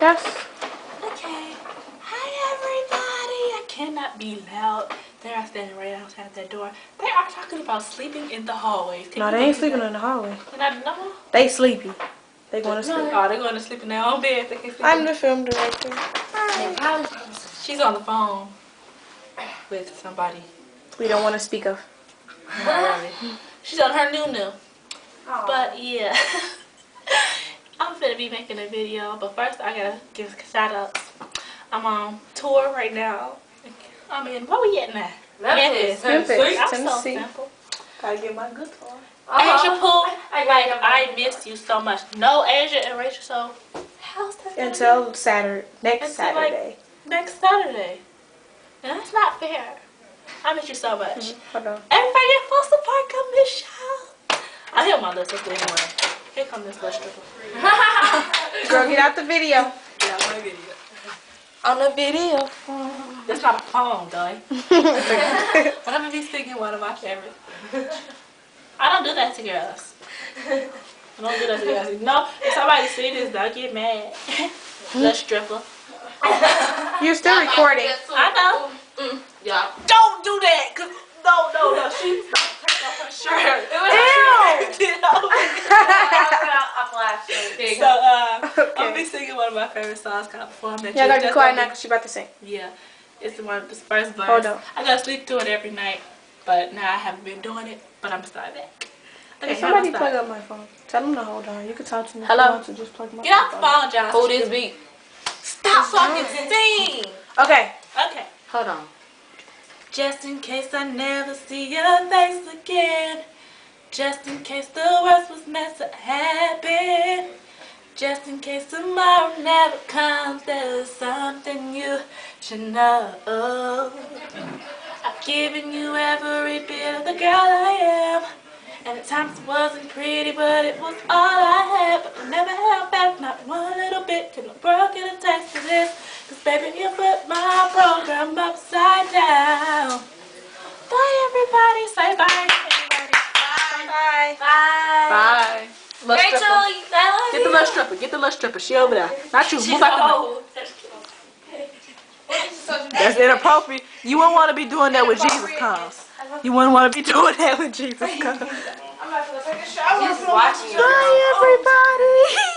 Yes. Okay. Hi, everybody. I cannot be loud. They are standing right outside that door. They are talking about sleeping in the hallways. No, they ain't sleeping in the hallway. No? They sleepy. They going to sleep. Oh, they're going to sleep in their own bed. They can sleep. I'm the film director. She's on the phone with somebody. We don't want to speak of. She's on her new. But yeah. I'm finna be making a video, but first I gotta give shout outs. I'm on tour right now. I mean, where we at now? Memphis, Tennessee. Tennessee. So Gotta get my guitar. Asia Pooh, I miss you so much. No, Asia and Rachel, so how's that? Until Saturday, next Saturday. Next Saturday. And that's not fair. I miss you so much. Hold on. Everybody at Foster Park, I miss y'all. I hear my little sister anyway. Here comes this little stripper. Girl, get out the video. Get out my video. On the video. That's not a phone, though. But I'm gonna be singing one of my favorites. I don't do that to girls. I don't do that to girls. No, if somebody see this, they'll get mad. Little stripper. You're still recording. I know. Yeah. Don't do that, cause no. She's take off her shirt. So I'm gonna be singing one of my favorite songs called "Perform That." Yeah, gotta be quiet now, cause she about to sing. Yeah, it's the first verse. Hold on. I gotta sleep to it every night, but now I haven't been doing it. But I'm starting back. Okay, somebody plug up my phone. Tell them to hold on. You can talk to me. Hello. To just plug my Get off the phone, John. Hold this beat. Stop fucking sing. Okay. Okay. Hold on. Just in case I never see your face again. Just in case the worst was meant to happen. Just in case tomorrow never comes, there's something you should know. I've given you every bit of the girl I am. And at times it wasn't pretty, but it was all I had. But I never held back, not one little bit. Till the world get a taste of this. Cause baby, you put my program upside down. Bye everybody, say bye everybody. Bye. Bye. Bye. Rachel, I Get the little stripper, get the little stripper. She over there. Not you, move out the way. That's inappropriate. You wouldn't want to be doing that when Jesus comes. You wouldn't want to be doing that when Jesus comes. I'm not gonna take a shower. Bye everybody.